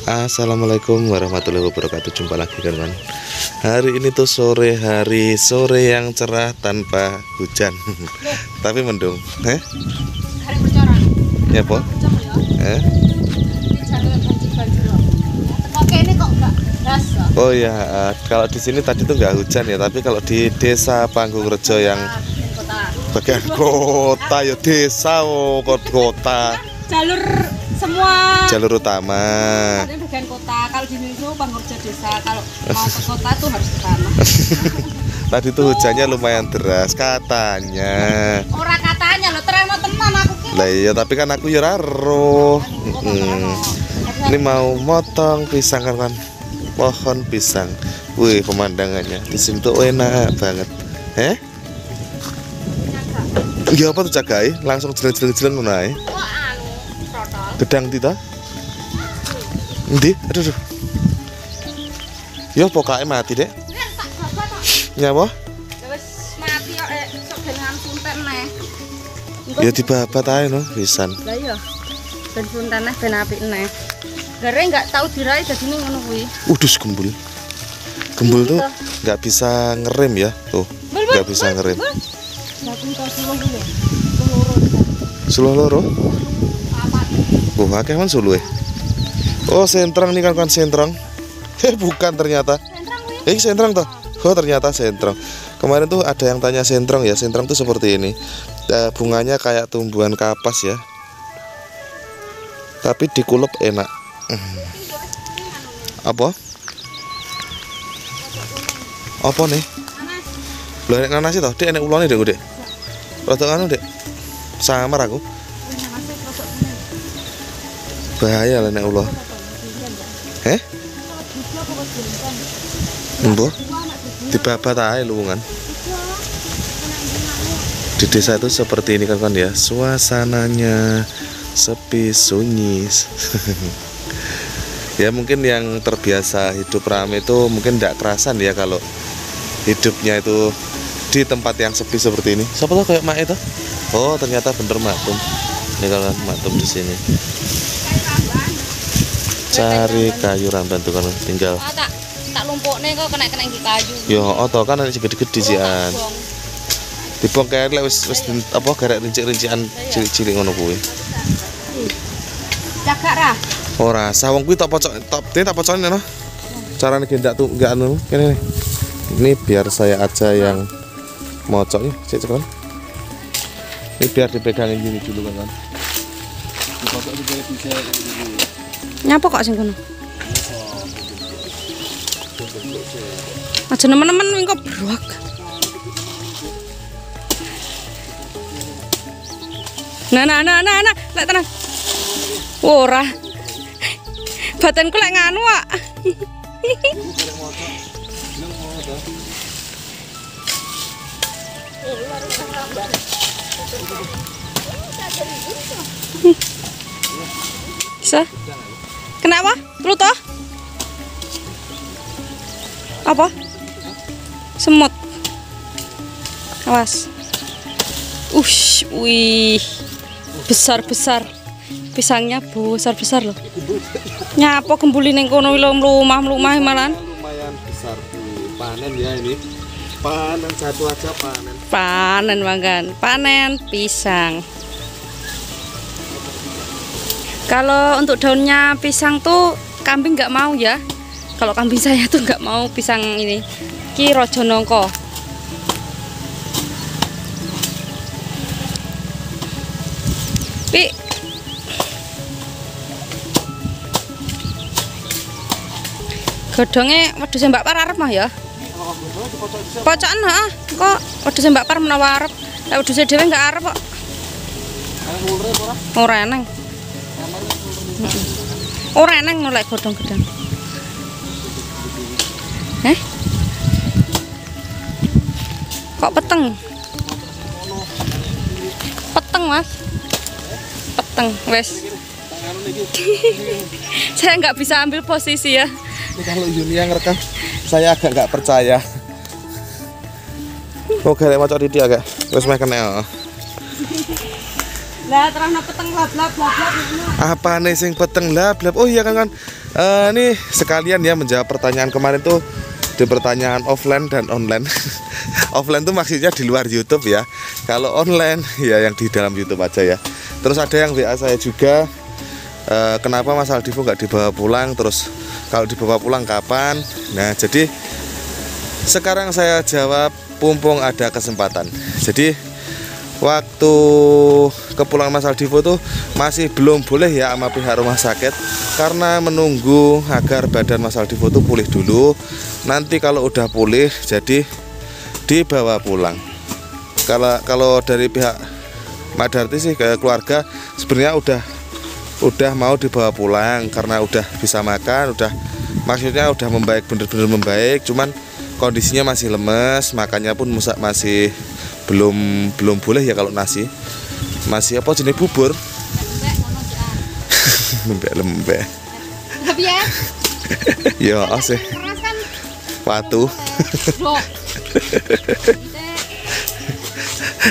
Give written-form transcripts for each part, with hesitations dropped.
Assalamualaikum warahmatullahi wabarakatuh. Jumpa lagi kan. Hari ini tuh sore yang cerah tanpa hujan. Tapi mendung. Hari bercoran. Ya po? Oke, ini kok enggak deras. Oh ya, kalau di sini tadi tuh nggak hujan ya, tapi kalau di desa Panggung-Rejo yang bagian kota ya desa kota. Jalur utama. Ini bagian kota. Kalau di sini tuh Panggung-Rejo desa. Kalau mau ke kota tuh harus ke sana. Tadi tuh hujannya lumayan deras katanya. Orang katanya lo terima teman aku ki. Lah iya, tapi kan aku ya raro. Ini mau motong pisang kan. Pohon pisang. Wih, pemandangannya di sini tuh enak banget. Iya apa tuh cagai? Langsung jeleng-jeleng ngono ae. Gedang tita? Endi? Aduh. Yo pokoke mati, Dek. Nyapa? Wis mati kok sok dengan punten neh. Ya dibabat ae no pisan. Lah iya. Ben punten neh ben apik neh. Gare enggak tahu dirai dadine ngono kuwi. Udus gembul. Gembul tuh nggak bisa ngerem ya. Tuh, nggak bisa ngerem. Suluh loro? Akeh man suluh. Oh, sentrang nih kan sentrang. Bukan ternyata. Sentrang toh. Oh, ternyata sentrang. Kemarin tuh ada yang tanya sentrang ya. Sentrang tuh seperti ini. Bunganya kayak tumbuhan kapas ya. Tapi dikulep enak. Apa? Apa nih? Loh, nek nanas itu, Dek, nek ulone Dek, Dek. Rodok anu, Dek. Samar aku. Bahaya lah nek ulo. Mbah. Dibabat ae luwungan. Di desa itu seperti ini kan ya. Suasananya sepi sunyi. Ya mungkin yang terbiasa hidup ramai itu mungkin tidak kerasan ya kalau hidupnya itu di tempat yang sepi seperti ini. Siapa tahu kayak mak itu? Oh, ternyata bener Maktum. Ini kalau Maktum di sini. Cari kayu ramban tuh kan tinggal. Tak lumpukne kok kena iki kayu. Yo, oto kan nek gede-gede sian. Dibongkar lek wis apa garek rincik-rincikan cilik-cilik ngono kuwi. Cagak ra. Ora, sawang kuwi tak pocokin no. Carane gendak tuh enggak anu kene nih. Ini biar saya aja yang mocok nih, cek cepetan. Ini biar dipegangin gini dulu kan. Dipotong juga bisa ini. Nyapa kok sing kono? Aja nemen-nemen wing kok bruak. Nah, lek tenan. Ora. Badanku lek nganu kok. Bisa? Kenapa? Lu toh? Apa? Semut. Awas. Wih. Besar-besar. Pisangnya besar-besar loh. Nyapa kembuli ning kono mlumah malan. Lumayan besar panen ya ini. Panen satu aja panen. Panen manggan. Panen pisang. Kalau untuk daunnya pisang tuh kambing nggak mau ya. Kalau kambing saya tuh nggak mau pisang ini. Ki rojo nongko. Pi. Godhonge wedhus Mbak Par arep mah ya. Pocokan heeh, kok wedhus Mbak Par menawa arep. Lek wedhus dhewe enggak arep kok. Ora eneng. Ora eneng lek godhong gedang. Kok peteng? Peteng, Mas. Peteng, wes. Saya nggak bisa ambil posisi ya. Kalau Yuni yang ngerekam, saya agak nggak percaya. Oke, mau cari dia agak. Terus makan ya. Lah terus peteng lablab. Apa nih sing peteng lablab? Oh iya kan Ini sekalian ya menjawab pertanyaan kemarin tuh, di pertanyaan offline dan online. Offline tuh maksudnya di luar YouTube ya. Kalau online ya yang di dalam YouTube aja ya. Terus ada yang WA saya juga, kenapa Mas Aldivo nggak dibawa pulang? Terus kalau dibawa pulang kapan? Nah jadi sekarang saya jawab mumpung ada kesempatan. Jadi waktu kepulangan Mas Aldivo tuh masih belum boleh ya sama pihak rumah sakit, karena menunggu agar badan Mas Aldivo tuh pulih dulu. Nanti kalau udah pulih jadi dibawa pulang. Kalau dari pihak Mbak Darti sih ke keluarga sebenarnya udah mau dibawa pulang karena udah bisa makan, maksudnya udah membaik, bener-bener membaik, cuman kondisinya masih lemes, makannya pun masih belum boleh ya. Kalau nasi masih apa jenis bubur lembek Tapi ya. ya asih Keras kan. watu.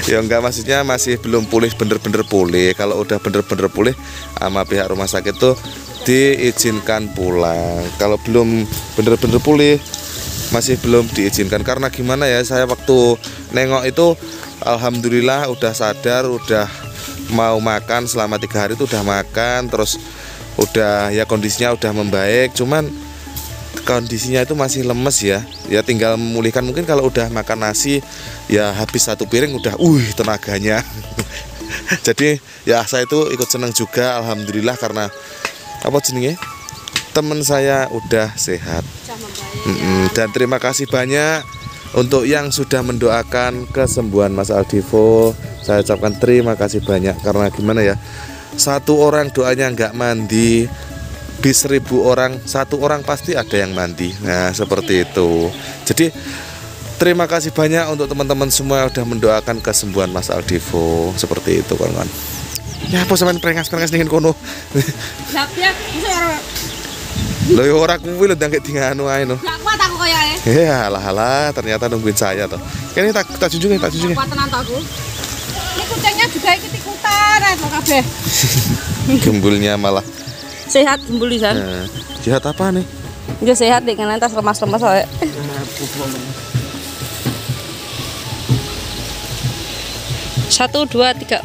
Ya enggak, maksudnya masih belum pulih, bener-bener pulih. Kalau udah bener-bener pulih sama pihak rumah sakit tuh diizinkan pulang. Kalau belum bener-bener pulih masih belum diizinkan. Karena gimana ya, saya waktu nengok itu alhamdulillah udah sadar, udah mau makan selama 3 hari itu udah makan, terus udah ya kondisinya udah membaik, cuman kondisinya itu masih lemes ya. Ya tinggal memulihkan. Mungkin kalau udah makan nasi ya habis 1 piring udah tenaganya. Jadi ya saya itu ikut senang juga alhamdulillah, karena apa jenenge, teman saya udah sehat. Dan terima kasih banyak untuk yang sudah mendoakan kesembuhan Mas Aldivo. Saya ucapkan terima kasih banyak, karena gimana ya, 1 orang doanya nggak mandi, di 1000 orang 1 orang pasti ada yang mandi. Nah seperti itu. Jadi terima kasih banyak untuk teman-teman semua yang sudah mendoakan kesembuhan Mas Aldivo. Seperti itu kawan-kawan. Ya apa sampean prengas-prengas ning kono. Lho ya ora kuwi lho ndang dinganu ae no. Gak kuat aku koyo ae. Ya alah ternyata nungguin saya toh. Kene tak junjungi, tak junjungi. Kuat tenan to aku. Ini kucingnya juga ikut-ikutan ae kabeh. Gembulnya malah Sehat gembul di sana. nah, sehat apa nih? Dia sehat deh, kan tas lemas-lemas soalnya. 1, 2, 3.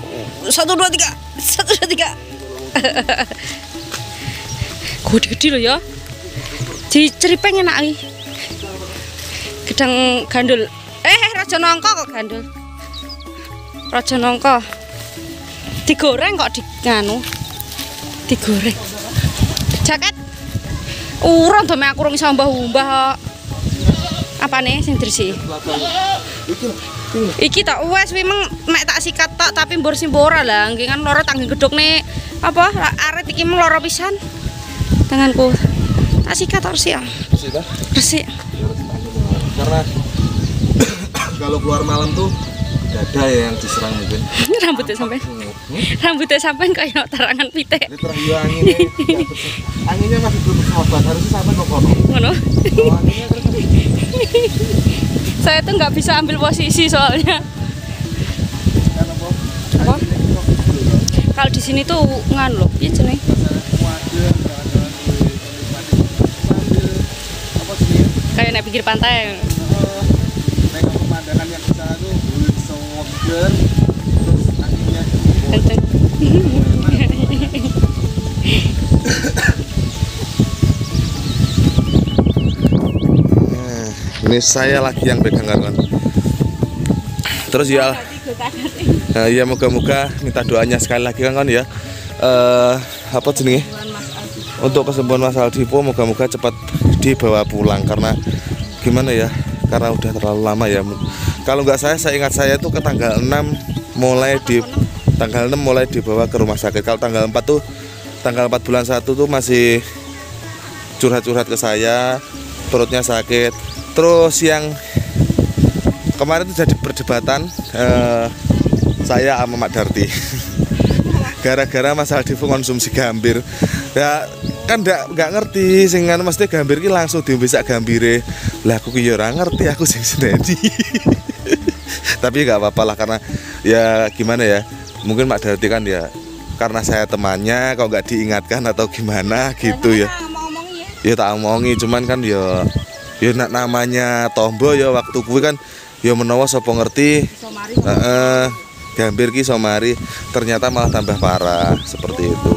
1, 2, 3. 1, 2, 3. Gede loh ya. Diceripeng enak iki. Gedang gandul. Raja nongko kok gandul. Raja nongko. Digoreng kok digoreng. Jaket. Urung to mek aku rung iso mbah-mbah. Apane sing dresi? Iki tak wes wi mek tak sikat tok, tapi mbur simbora lah. Nggih kan loro tak gedhokne apa arit iki mung loro pisan. Tanganku. Tak sikat tok resik. Resik. Karena kalau keluar malam tuh dada ya yang diserang mungkin. Rambutnya sampai kayak tarangan pitik. Ini terakhir anginnya masih belum sahabat, harusnya sampai ke kono. Ngono. Saya tuh nggak bisa ambil posisi soalnya. Apa? Kalau di sini tuh ngan loh, iya jenenge. Kayak naik pinggir pantai. Nengok pemandangan yang di sana tuh seger, terus anginnya kenceng. Ini saya lagi yang pegang kan. Terus ya, ya moga-moga minta doanya sekali lagi kan ya. Apa jenenge? Untuk kesembuhan Mas Aldivo, moga-moga cepat dibawa pulang, karena gimana ya? Karena udah terlalu lama ya. Kalau nggak saya ingat saya tuh ke tanggal 6 mulai dibawa ke rumah sakit. Kalau tanggal 4 tuh tanggal 4 bulan 1 tuh masih curhat-curhat ke saya, perutnya sakit. Terus yang kemarin tuh jadi perdebatan saya sama Mak Darti. Gara-gara Mas Aldivo konsumsi gambir. Ya kan nggak ngerti sing anu mesti gambir ki langsung diombe sak gambire. Lah aku ki yo ora ngerti, aku sing seneni. Tapi nggak apa-apa lah, karena ya gimana ya, mungkin Mak Darti kan ya karena saya temannya kok nggak diingatkan atau gimana gitu ya. Ngomong Ya tak omongi cuman kan ya nak namanya tombo ya waktu kuwi kan ya menawa sapa ngerti. Iso mari. Heeh. Gambir ki iso mari ternyata malah tambah parah seperti itu.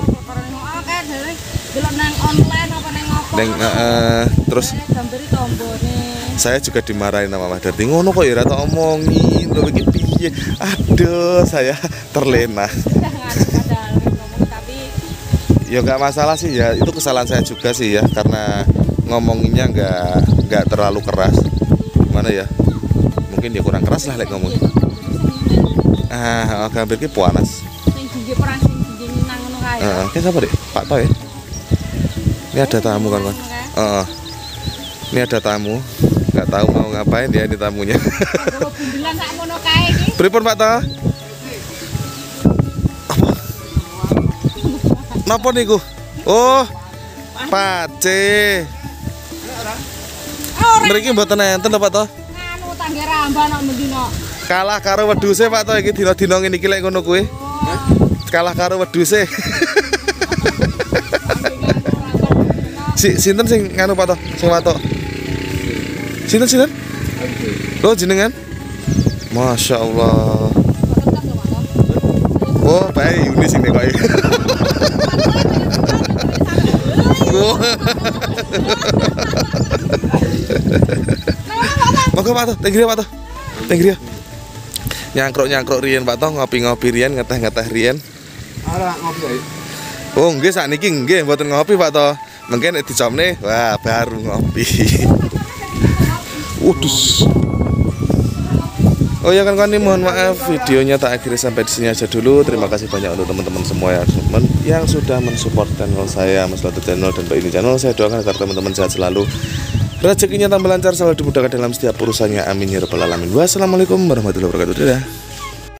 Delok nang online apa nang apa? Terus gambir tombone. saya juga dimarahin sama Mas Darti. Ngono kok ya ora tak omongin lho iki piye. Aduh, saya terlena. Tapi Ya nggak masalah sih ya, itu kesalahan saya juga sih ya karena ngomonginnya nggak terlalu keras. Gimana ya? Mungkin dia kurang keras lah lek ngomong. Gambir ki panas. sing jinjing perang sing jinjing nang ngono kae. Heeh, ki sapa, Dik? Pak Toy. Ini ada tamu kan, Pak. Ini ada tamu. Nggak tahu mau ngapain dia ini tamunya. Kalau bundelan sak ngono kae iki. Pripun Pak Toh? Napa niku? Oh, pace. Mriki mboten enten Pak Toh. Nganu tangga rambah nok mendino. Kalah karo wedhuse Pak Toh iki dina-dina ngene iki lek ngono kuwi. Kalah karo wedhuse. Sinten sing nganu Pak Toh? Sing watok. Sinten? Loh jenengan? Masya Allah. Oh, baik Yuni sing nekoki. Monggo Pak Toh, tenggiri Pak Toh. Tenggiri. Nyangkruk riyen Pak Toh, ngopi-ngopi riyen, ngeteh-ngeteh riyen. Ora ngopi ae. Oh, nggih sakniki nggih mboten ngopi Pak Toh. Mungkin nek dicomne, wah baru ngopi. Udus. Oh ya kan mohon maaf videonya tak akhiri sampai di sini aja dulu. Terima kasih banyak untuk teman-teman semua yang sudah mensupport channel saya, Mas Loto Channel dan Mbak Ini Channel. Saya doakan agar teman-teman sehat selalu, rezekinya tambah lancar, selalu dimudahkan dalam setiap urusannya. Amin ya rabbal alamin. Wassalamualaikum warahmatullahi wabarakatuh. Dadah.